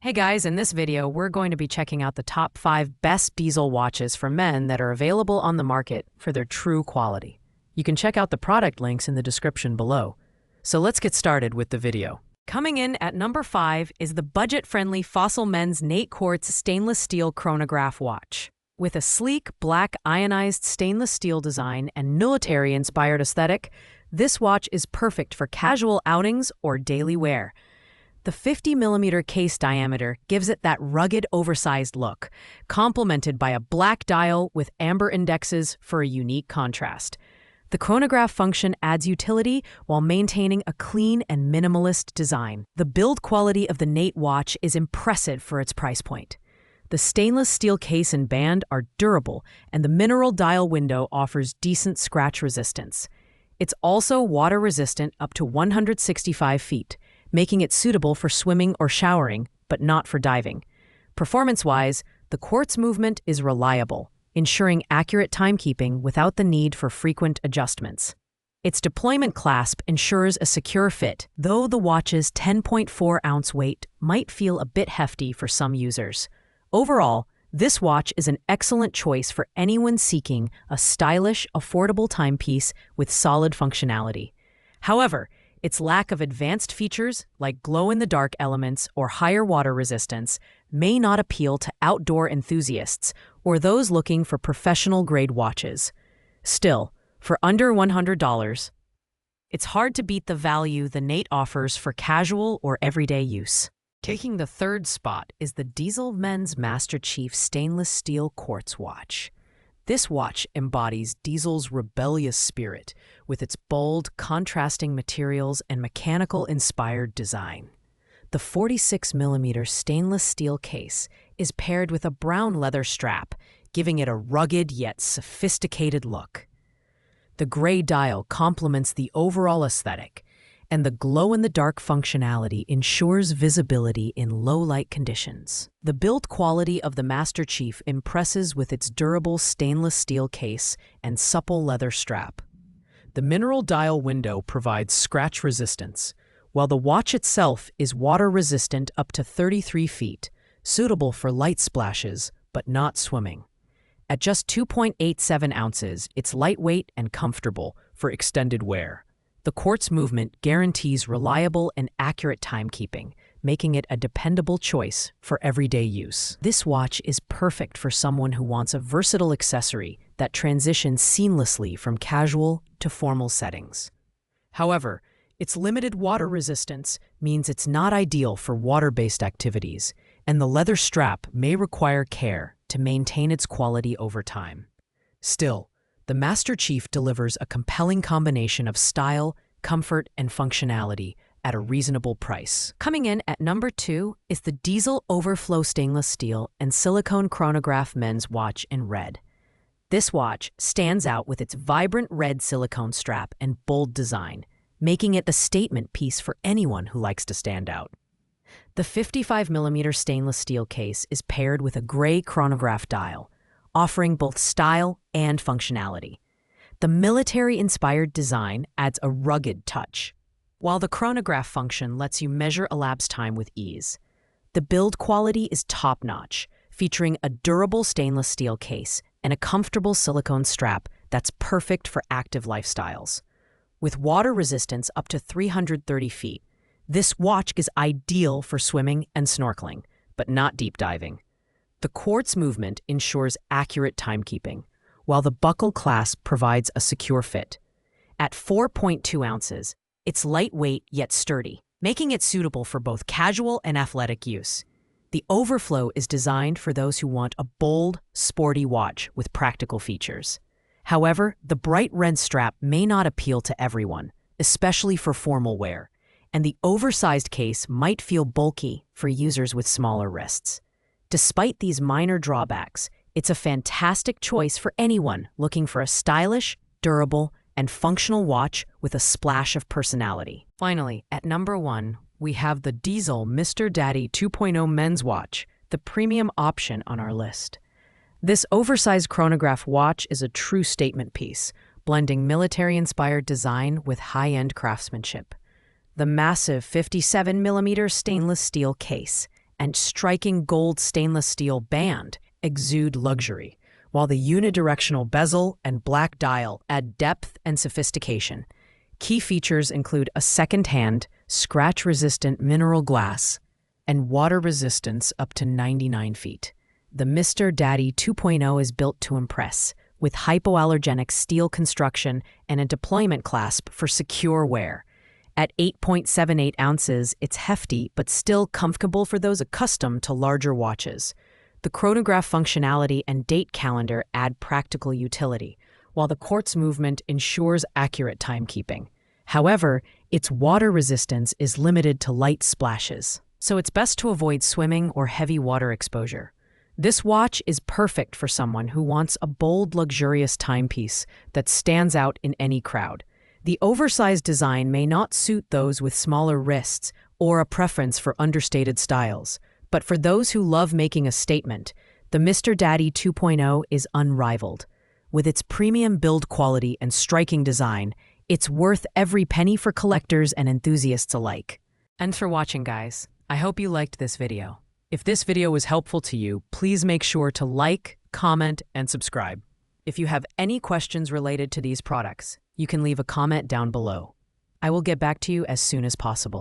Hey guys, in this video, we're going to be checking out the top 5 best diesel watches for men that are available on the market for their true quality. You can check out the product links in the description below. So let's get started with the video. Coming in at number 5 is the budget-friendly Fossil Men's Nate Quartz stainless steel chronograph watch. With a sleek, black ionized stainless steel design and military-inspired aesthetic, this watch is perfect for casual outings or daily wear. The 50mm case diameter gives it that rugged, oversized look, complemented by a black dial with amber indexes for a unique contrast. The chronograph function adds utility while maintaining a clean and minimalist design. The build quality of the Nate watch is impressive for its price point. The stainless steel case and band are durable, and the mineral dial window offers decent scratch resistance. It's also water-resistant up to 165 feet, making it suitable for swimming or showering, but not for diving. Performance-wise, the quartz movement is reliable, ensuring accurate timekeeping without the need for frequent adjustments. Its deployment clasp ensures a secure fit, though the watch's 10.4-ounce weight might feel a bit hefty for some users. Overall, this watch is an excellent choice for anyone seeking a stylish, affordable timepiece with solid functionality. However, its lack of advanced features like glow-in-the-dark elements or higher water resistance may not appeal to outdoor enthusiasts or those looking for professional-grade watches. Still, for under $100, it's hard to beat the value the Nate offers for casual or everyday use. Taking the third spot is the Diesel Men's Master Chief stainless steel quartz watch. This watch embodies Diesel's rebellious spirit with its bold, contrasting materials and mechanical-inspired design. The 46mm stainless steel case is paired with a brown leather strap, giving it a rugged yet sophisticated look. The gray dial complements the overall aesthetic, and the glow-in-the-dark functionality ensures visibility in low-light conditions. The build quality of the Master Chief impresses with its durable stainless steel case and supple leather strap. The mineral dial window provides scratch resistance, while the watch itself is water-resistant up to 33 feet, suitable for light splashes but not swimming. At just 2.87 ounces, it's lightweight and comfortable for extended wear. The quartz movement guarantees reliable and accurate timekeeping, making it a dependable choice for everyday use. This watch is perfect for someone who wants a versatile accessory that transitions seamlessly from casual to formal settings. However, its limited water resistance means it's not ideal for water-based activities, and the leather strap may require care to maintain its quality over time. Still, the Master Chief delivers a compelling combination of style, comfort, and functionality at a reasonable price. Coming in at number 2 is the Diesel Overflow stainless steel and silicone chronograph men's watch in red. This watch stands out with its vibrant red silicone strap and bold design, making it the statement piece for anyone who likes to stand out. The 55mm stainless steel case is paired with a gray chronograph dial, offering both style and functionality. The military-inspired design adds a rugged touch, while the chronograph function lets you measure elapsed time with ease. The build quality is top-notch, featuring a durable stainless steel case and a comfortable silicone strap that's perfect for active lifestyles. With water resistance up to 330 feet, this watch is ideal for swimming and snorkeling, but not deep diving. The quartz movement ensures accurate timekeeping, while the buckle clasp provides a secure fit. At 4.2 ounces, it's lightweight yet sturdy, making it suitable for both casual and athletic use. The Overflow is designed for those who want a bold, sporty watch with practical features. However, the bright red strap may not appeal to everyone, especially for formal wear, and the oversized case might feel bulky for users with smaller wrists. Despite these minor drawbacks, it's a fantastic choice for anyone looking for a stylish, durable, and functional watch with a splash of personality. Finally, at number 1, we have the Diesel Mr. Daddy 2.0 men's watch, the premium option on our list. This oversized chronograph watch is a true statement piece, blending military-inspired design with high-end craftsmanship. The massive 57mm stainless steel case and striking gold stainless steel band exude luxury, while the unidirectional bezel and black dial add depth and sophistication. Key features include a second-hand, scratch-resistant mineral glass and water resistance up to 99 feet. The Mr. Daddy 2.0 is built to impress, with hypoallergenic steel construction and a deployment clasp for secure wear. At 8.78 ounces, it's hefty but still comfortable for those accustomed to larger watches. The chronograph functionality and date calendar add practical utility, while the quartz movement ensures accurate timekeeping. However, its water resistance is limited to light splashes, so it's best to avoid swimming or heavy water exposure. This watch is perfect for someone who wants a bold, luxurious timepiece that stands out in any crowd. The oversized design may not suit those with smaller wrists or a preference for understated styles, but for those who love making a statement, the Mr. Daddy 2.0 is unrivaled. With its premium build quality and striking design, it's worth every penny for collectors and enthusiasts alike. And for watching, guys. I hope you liked this video. If this video was helpful to you, please make sure to like, comment, and subscribe. If you have any questions related to these products, you can leave a comment down below. I will get back to you as soon as possible.